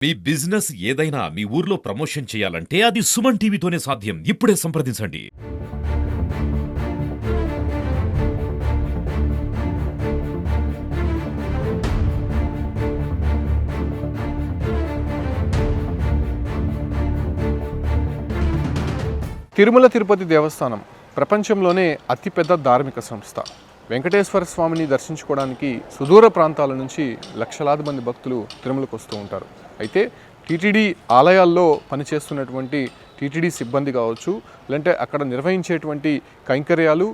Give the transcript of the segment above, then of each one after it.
మీ business ఏదైనా మీ ఊర్లో promotion చేయాలంటే అది సుమన్ టీవీతోనే సాధ్యం. ఇప్పుడే సంప్రదించండి. తిరుమల తిరుపతి దేవస్థానం ప్రపంచంలోనే అతిపెద్ద ధార్మిక సంస్థ. వెంకటేశ్వర స్వామిని దర్శించుకోవడానికి సుదూర ప్రాంతాల నుంచి లక్షలాది మంది భక్తులు తిరుమలకు వస్తూ ఉంటారు. అయితే టీటీడీ ఆలయాల్లో పనిచేస్తున్నటువంటి టీటీడీ సిబ్బంది కావచ్చు, లేదంటే అక్కడ నిర్వహించేటువంటి కైంకర్యాలు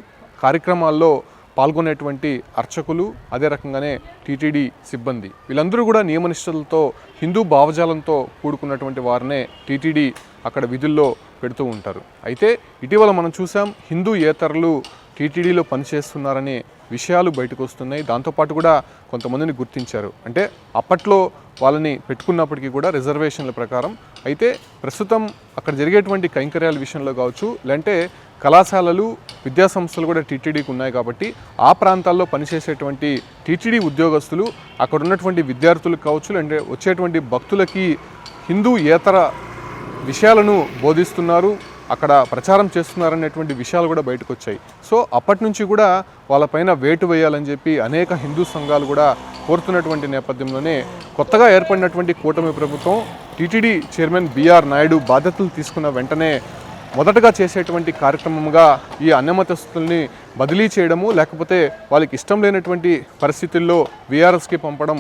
కార్యక్రమాల్లో పాల్గొనేటువంటి అర్చకులు, అదే రకంగానే టీటీడీ సిబ్బంది, వీళ్ళందరూ కూడా నియమనిష్టలతో హిందూ భావజాలంతో కూడుకున్నటువంటి వారినే టీటీడీ అక్కడ విధుల్లో పెడుతూ ఉంటారు. అయితే ఇటీవల మనం చూసాం, హిందూ ఏతరులు టీటీడీలో పనిచేస్తున్నారనే విషయాలు బయటకు వస్తున్నాయి. దాంతోపాటు కూడా కొంతమందిని గుర్తించారు. అంటే అప్పట్లో వాళ్ళని పెట్టుకున్నప్పటికీ కూడా రిజర్వేషన్ల ప్రకారం. అయితే ప్రస్తుతం అక్కడ జరిగేటువంటి కైంకర్యాల విషయంలో కావచ్చు, లేదంటే కళాశాలలు, విద్యాసంస్థలు కూడా టీటీడీకి ఉన్నాయి కాబట్టి ఆ ప్రాంతాల్లో పనిచేసేటువంటి టీటీడీ ఉద్యోగస్తులు అక్కడ ఉన్నటువంటి విద్యార్థులకు కావచ్చు, లేదంటే వచ్చేటువంటి భక్తులకి హిందూ ఏతర విషయాలను బోధిస్తున్నారు, అక్కడ ప్రచారం చేస్తున్నారనేటువంటి విషయాలు కూడా బయటకు వచ్చాయి. సో అప్పటి నుంచి కూడా వాళ్ళపైన వేటు వేయాలని చెప్పి అనేక హిందూ సంఘాలు కూడా కోరుతున్నటువంటి నేపథ్యంలోనే కొత్తగా ఏర్పడినటువంటి కూటమి ప్రభుత్వం టీటీడీ చైర్మన్ బిఆర్ నాయుడు బాధ్యతలు తీసుకున్న వెంటనే మొదటగా చేసేటువంటి కార్యక్రమంగా ఈ అన్యమతస్తుల్ని బదిలీ చేయడము, లేకపోతే వాళ్ళకి ఇష్టం లేనటువంటి పరిస్థితుల్లో వీఆర్ఎస్కి పంపడం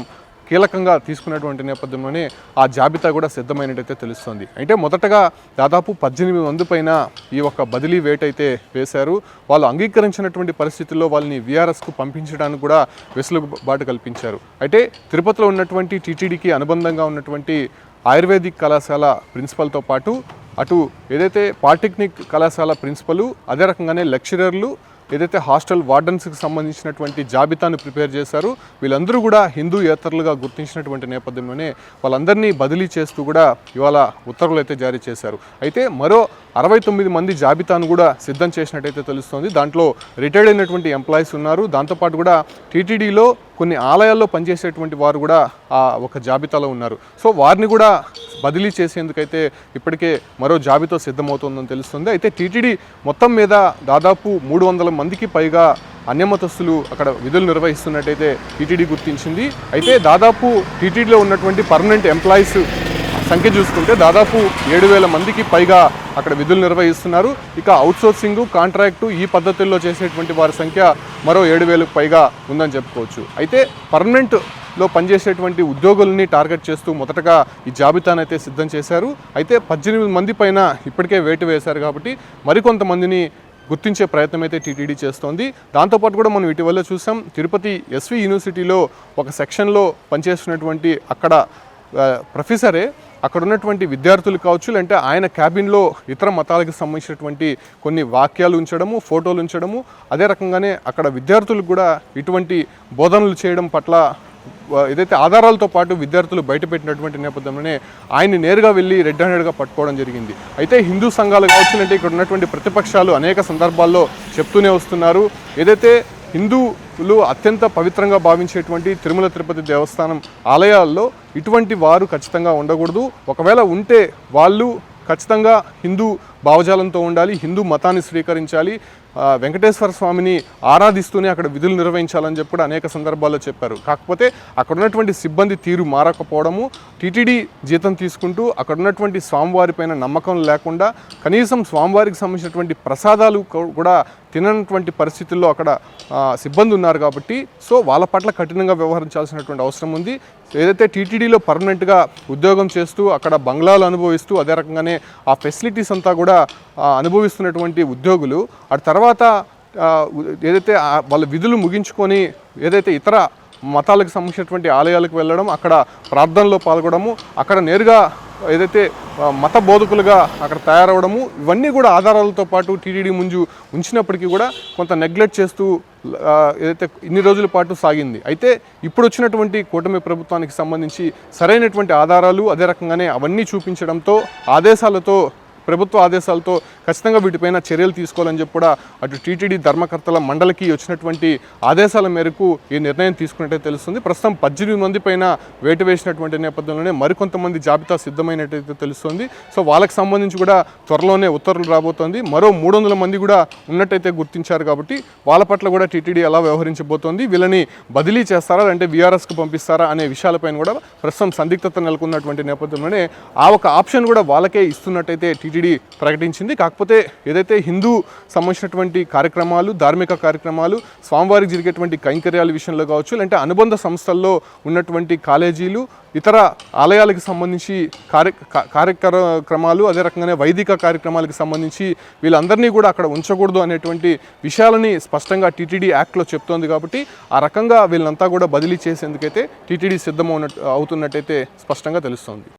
కీలకంగా తీసుకున్నటువంటి నేపథ్యంలోనే ఆ జాబితా కూడా సిద్ధమైనట్టయితే తెలుస్తుంది. అంటే మొదటగా దాదాపు 18 మంది పైన ఈ ఒక్క బదిలీ వేటైతే వేశారు. వాళ్ళు అంగీకరించినటువంటి పరిస్థితుల్లో వాళ్ళని వీఆర్ఎస్కు పంపించడానికి కూడా వెసులుబాటు కల్పించారు. అయితే తిరుపతిలో ఉన్నటువంటి టీటీడీకి అనుబంధంగా ఉన్నటువంటి ఆయుర్వేదిక్ కళాశాల ప్రిన్సిపల్తో పాటు అటు ఏదైతే పాలిటెక్నిక్ కళాశాల ప్రిన్సిపల్, అదే రకంగానే లెక్చరర్లు, ఏదైతే హాస్టల్ వార్డన్స్కి సంబంధించినటువంటి జాబితాను ప్రిపేర్ చేశారు, వీళ్ళందరూ కూడా హిందూ ఏతరులుగా గుర్తించినటువంటి నేపథ్యంలోనే వాళ్ళందరినీ బదిలీ చేస్తూ కూడా ఇవాళ ఉత్తర్వులు అయితే జారీ చేశారు. అయితే మరో 69 మంది జాబితాను కూడా సిద్ధం చేసినట్టయితే తెలుస్తుంది. దాంట్లో రిటైర్డ్ అయినటువంటి ఎంప్లాయీస్ ఉన్నారు. దాంతోపాటు కూడా టీటీడీలో కొన్ని ఆలయాల్లో పనిచేసేటువంటి వారు కూడా ఆ ఒక జాబితాలో ఉన్నారు. సో వారిని కూడా బదిలీ చేసేందుకైతే ఇప్పటికే మరో జాబితా సిద్ధమవుతుందని తెలుస్తుంది. అయితే టీటీడీ మొత్తం మీద దాదాపు 300 మందికి పైగా అన్యమతస్తులు అక్కడ విధులు నిర్వహిస్తున్నట్టయితే టీటీడీ గుర్తించింది. అయితే దాదాపు టీటీడీలో ఉన్నటువంటి పర్మనెంట్ ఎంప్లాయీస్ సంఖ్య చూసుకుంటే దాదాపు 7,000 మందికి పైగా అక్కడ విధులు నిర్వహిస్తున్నారు. ఇక అవుట్సోర్సింగ్, కాంట్రాక్టు ఈ పద్ధతుల్లో చేసేటువంటి వారి సంఖ్య మరో 7,000కు పైగా ఉందని చెప్పుకోవచ్చు. అయితే పర్మనెంట్లో పనిచేసేటువంటి ఉద్యోగులని టార్గెట్ చేస్తూ మొదటగా ఈ జాబితానైతే సిద్ధం చేశారు. అయితే 18 మంది పైన ఇప్పటికే వేటు వేశారు కాబట్టి మరికొంతమందిని గుర్తించే ప్రయత్నం అయితే టీటీడీ చేస్తోంది. దాంతోపాటు కూడా మనం ఇటీవల చూసాం, తిరుపతి ఎస్వి యూనివర్సిటీలో ఒక సెక్షన్లో పనిచేస్తున్నటువంటి అక్కడ ప్రొఫెసరే అక్కడ ఉన్నటువంటి విద్యార్థులు కావచ్చు, లేదంటే ఆయన క్యాబిన్లో ఇతర మతాలకు సంబంధించినటువంటి కొన్ని వాక్యాలు ఉంచడము, ఫోటోలు ఉంచడము, అదే రకంగానే అక్కడ విద్యార్థులకు కూడా ఇటువంటి బోధనలు చేయడం పట్ల ఏదైతే ఆధారాలతో పాటు విద్యార్థులు బయటపెట్టినటువంటి నేపథ్యంలోనే ఆయన్ని నేరుగా వెళ్ళి రెడ్ హ్యాండెడ్గా పట్టుకోవడం జరిగింది. అయితే హిందూ సంఘాలు కావచ్చు, అంటే ఇక్కడ ఉన్నటువంటి ప్రతిపక్షాలు అనేక సందర్భాల్లో చెప్తూనే వస్తున్నారు, ఏదైతే హిందువులు అత్యంత పవిత్రంగా భావించేటువంటి తిరుమల తిరుపతి దేవస్థానం ఆలయాల్లో ఇటువంటి వారు ఖచ్చితంగా ఉండకూడదు. ఒకవేళ ఉంటే వాళ్ళు ఖచ్చితంగా హిందూ భావజాలంతో ఉండాలి, హిందూ మతాన్ని స్వీకరించాలి, వెంకటేశ్వర స్వామిని ఆరాధిస్తూనే అక్కడ విధులు నిర్వహించాలని చెప్పి కూడా అనేక సందర్భాల్లో చెప్పారు. కాకపోతే అక్కడ ఉన్నటువంటి సిబ్బంది తీరు మారకపోవడము, టీటీడీ జీతం తీసుకుంటూ అక్కడ ఉన్నటువంటి స్వామివారిపైన నమ్మకం లేకుండా కనీసం స్వామివారికి సంబంధించినటువంటి ప్రసాదాలు కూడా తిననటువంటి పరిస్థితుల్లో అక్కడ సిబ్బంది ఉన్నారు కాబట్టి సో వాళ్ళ పట్ల కఠినంగా వ్యవహరించాల్సినటువంటి అవసరం ఉంది. ఏదైతే టీటీడీలో పర్మనెంట్గా ఉద్యోగం చేస్తూ అక్కడ బంగ్లాలు అనుభవిస్తూ అదే రకంగానే ఆ ఫెసిలిటీస్ అంతా కూడా అనుభవిస్తున్నటువంటి ఉద్యోగులు ఆ తర్వాత ఏదైతే వాళ్ళ విధులు ముగించుకొని ఏదైతే ఇతర మతాలకు సంబంధించినటువంటి ఆలయాలకు వెళ్ళడం, అక్కడ ప్రార్థనలో పాల్గొనడము, అక్కడ నేరుగా ఏదైతే మత బోధకులుగా అక్కడ తయారవడము, ఇవన్నీ కూడా ఆధారాలతో పాటు టీటీడీ ముందు ఉంచినప్పటికీ కూడా కొంత నెగ్లెక్ట్ చేస్తూ ఏదైతే ఇన్ని రోజుల పాటు సాగింది. అయితే ఇప్పుడు వచ్చినటువంటి కూటమి ప్రభుత్వానికి సంబంధించి సరైనటువంటి ఆధారాలు, అదే రకంగానే అవన్నీ చూపించడంతో ఆదేశాలతో ప్రభుత్వ ఆదేశాలతో ఖచ్చితంగా వీటిపైన చర్యలు తీసుకోవాలని చెప్పి కూడా అటు టీటీడీ ధర్మకర్తల మండలికి వచ్చినటువంటి ఆదేశాల మేరకు ఈ నిర్ణయం తీసుకున్నట్టే తెలుస్తుంది. ప్రస్తుతం 18 మంది పైన వేటు వేసినటువంటి నేపథ్యంలోనే మరికొంతమంది జాబితా సిద్ధమైనట్టయితే తెలుస్తుంది. సో వాళ్ళకి సంబంధించి కూడా త్వరలోనే ఉత్తర్వులు రాబోతోంది. మరో 300 మంది కూడా ఉన్నట్టయితే గుర్తించారు కాబట్టి వాళ్ళ పట్ల కూడా టీటీడీ ఎలా వ్యవహరించబోతోంది, వీళ్ళని బదిలీ చేస్తారా అంటే వీఆర్ఎస్కి పంపిస్తారా అనే విషయాలపైన కూడా ప్రస్తుతం సందిగ్ధత నెలకొన్నటువంటి నేపథ్యంలోనే ఆ ఒక ఆప్షన్ కూడా వాళ్ళకే ఇస్తున్నట్టయితే టీటీడీ ప్రకటించింది. కాకపోతే ఏదైతే హిందూ సంబంధించినటువంటి కార్యక్రమాలు, ధార్మిక కార్యక్రమాలు, స్వామివారికి జరిగేటువంటి కైంకర్యాల విషయంలో కావచ్చు, లేదంటే అనుబంధ సంస్థల్లో ఉన్నటువంటి కాలేజీలు, ఇతర ఆలయాలకు సంబంధించి కార్యక్రమాలు, అదే రకంగానే వైదిక కార్యక్రమాలకు సంబంధించి వీళ్ళందరినీ కూడా అక్కడ ఉంచకూడదు అనేటువంటి విషయాలని స్పష్టంగా టీటీడీ యాక్ట్లో చెప్తోంది. కాబట్టి ఆ రకంగా వీళ్ళంతా కూడా బదిలీ చేసేందుకైతే టీటీడీ సిద్ధం అవుతున్నట్టయితే స్పష్టంగా తెలుస్తోంది.